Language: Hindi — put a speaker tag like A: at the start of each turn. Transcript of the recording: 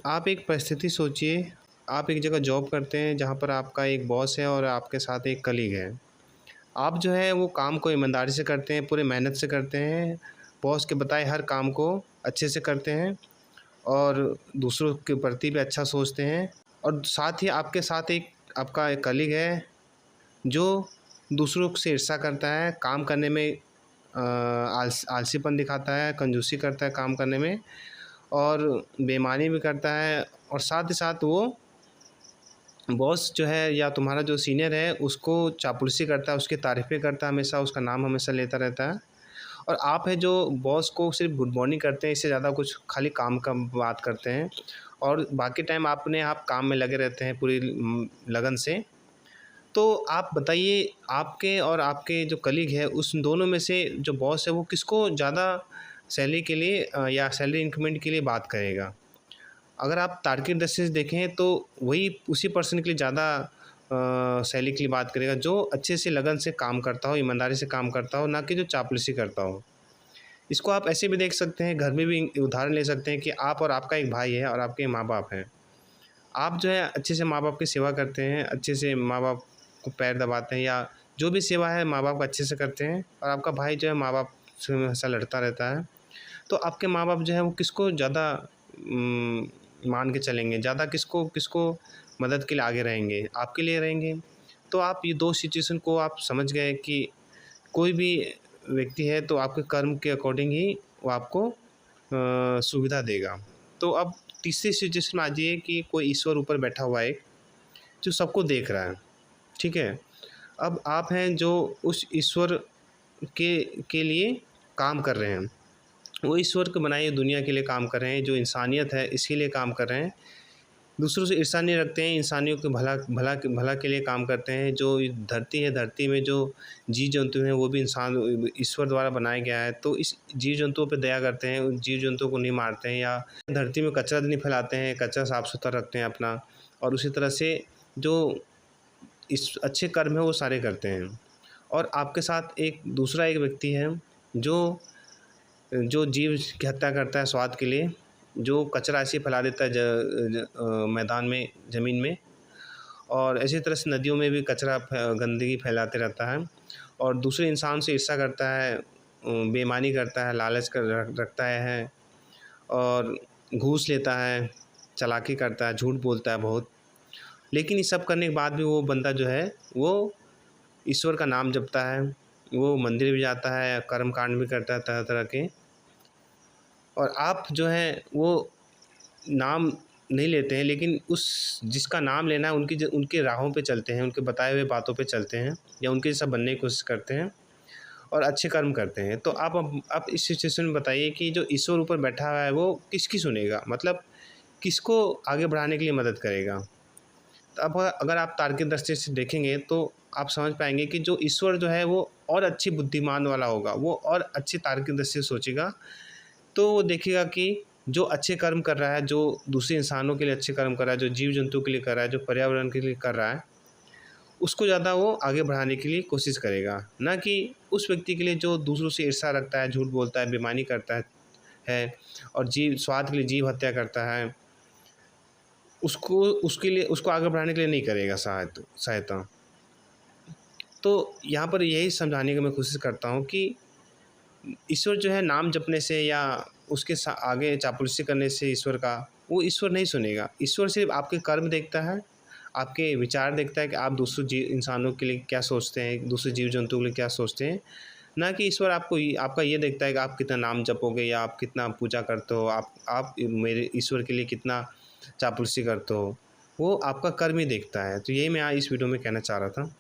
A: आप एक परिस्थिति सोचिए, आप एक जगह जॉब करते हैं जहाँ पर आपका एक बॉस है और आपके साथ एक कलीग है। आप जो है वो काम को ईमानदारी से करते हैं, पूरी मेहनत से करते हैं, बॉस के बताए हर काम को अच्छे से करते हैं और दूसरों के प्रति भी अच्छा सोचते हैं। और साथ ही आपके साथ एक आपका एक कलीग है जो दूसरों से ईर्ष्या करता है, काम करने में आलसीपन दिखाता है, कंजूसी करता है काम करने में और बेईमानी भी करता है। और साथ ही साथ वो बॉस जो है या तुम्हारा जो सीनियर है उसको चापलूसी करता है, उसकी तारीफ़ें करता है हमेशा, उसका नाम हमेशा लेता रहता है। और आप हैं जो बॉस को सिर्फ़ गुड मॉर्निंग करते हैं, इससे ज़्यादा कुछ खाली काम का बात करते हैं और बाकी टाइम आप काम में लगे रहते हैं पूरी लगन से। तो आप बताइए, आपके और आपके जो कलीग है उस दोनों में से जो बॉस है वो किसको ज़्यादा सैलरी के लिए या सैलरी इंक्रीमेंट के लिए बात करेगा? अगर आप तार्किक दृष्टि से देखें तो वही उसी पर्सन के लिए ज़्यादा सैलरी के लिए बात करेगा जो अच्छे से लगन से काम करता हो, ईमानदारी से काम करता हो, ना कि जो चापलूसी करता हो। इसको आप ऐसे भी देख सकते हैं, घर में भी उदाहरण ले सकते हैं कि आप और आपका एक भाई है और आपके माँ-बाप हैं। आप जो है अच्छे से माँ-बाप की सेवा करते हैं, अच्छे से माँ-बाप को पैर दबाते हैं या जो भी सेवा है माँ-बाप का अच्छे से करते हैं और आपका भाई जो है माँ-बाप से हमेशा लड़ता रहता है। तो आपके माँ-बाप जो है वो किसको ज़्यादा उम, मान के चलेंगे, ज़्यादा किसको किसको मदद के लिए आगे रहेंगे, आपके लिए रहेंगे। तो आप ये 2 सिचुएशन को आप समझ गए कि कोई भी व्यक्ति है तो आपके कर्म के अकॉर्डिंग ही वो आपको सुविधा देगा। तो अब तीसरी सिचुएशन में आ जाइए कि कोई ईश्वर ऊपर बैठा हुआ है एक, जो सबको देख रहा है, ठीक है? अब आप हैं जो उस ईश्वर के के लिए काम कर रहे हैं। वो ईश्वर के बनाई हुई दुनिया के लिए काम कर रहे हैं, जो इंसानियत है इसके लिए काम कर रहे हैं। दूसरों से ईर्ष्या नहीं रखते हैं, इंसानियों के भला के लिए काम करते हैं। जो ये धरती है, धरती में जो जीव-जंतु हैं वो भी इंसान ईश्वर द्वारा बनाया गया है। तो इस जीव-जंतुओं पे दया करते हैं, उन जीव-जंतुओं को नहीं मारते हैं या धरती में कचरा नहीं फैलाते हैं, कचरा साफ-सुथरा रखते हैं अपना। और उसी तरह से जो इस अच्छे कर्म है वो सारे करते हैं। और आपके साथ एक दूसरा एक व्यक्ति है जो जो जीव की हत्या करता है स्वाद के लिए, जो कचरा ऐसे ही फैला देता है मैदान में, ज़मीन में और इसी तरह से नदियों में भी कचरा गंदगी फैलाते रहता है और दूसरे इंसान से ईर्ष्या करता है, बेईमानी करता है, लालच रखता है और घूस लेता है, चालाकी करता है, झूठ बोलता है बहुत। लेकिन ये सब करने के बाद भी वो बंदा जो है वो ईश्वर का नाम जपता है, वो मंदिर भी जाता है, कर्म कांड भी करता है तरह-तरह के। और आप जो हैं वो नाम नहीं लेते हैं, लेकिन उस जिसका नाम लेना है उनकी राहों पे चलते हैं, उनके बताए हुए बातों पे चलते हैं या उनके जैसा बनने की कोशिश करते हैं और अच्छे कर्म करते हैं। तो आप इस सिचुएशन में बताइए कि जो ईश्वर ऊपर बैठा हुआ है वो किसकी सुनेगा? मतलब किसको आगे बढ़ाने के लिए मदद करेगा? तो अब अगर आप तार्किक दृष्टि से देखेंगे तो आप समझ पाएँगे कि जो ईश्वर जो है वो और अच्छी बुद्धिमान वाला होगा, वो और अच्छी तार्किक दृष्टि से सोचेगा। तो वो देखिएगा कि जो अच्छे कर्म कर रहा है, जो दूसरे इंसानों के लिए अच्छे कर्म कर रहा है, जो जीव-जंतु के लिए कर रहा है, जो पर्यावरण के लिए कर रहा है, उसको ज़्यादा वो आगे बढ़ाने के लिए कोशिश करेगा। ना कि उस व्यक्ति के लिए जो दूसरों से ईर्ष्या रखता है, झूठ बोलता है, बेईमानी करता है और जीव स्वार्थ के लिए जीव हत्या करता है, उसको आगे बढ़ाने के लिए नहीं करेगा सहायता। तो यहाँ पर यही समझाने की मैं कोशिश करता हूँ कि ईश्वर जो है नाम जपने से या उसके आगे चापलूसी करने से ईश्वर का वो ईश्वर नहीं सुनेगा। ईश्वर सिर्फ आपके कर्म देखता है, आपके विचार देखता है कि आप दूसरे इंसानों के लिए क्या सोचते हैं, दूसरे जीव जंतुओं के लिए क्या सोचते हैं। ना कि ईश्वर आपका ये देखता है कि आप कितना नाम जपोगे या आप कितना पूजा करते हो, आप मेरे ईश्वर के लिए कितना चापलूसी करते हो। वो आपका कर्म ही देखता है। तो यही मैं आज इस वीडियो में कहना चाह रहा था।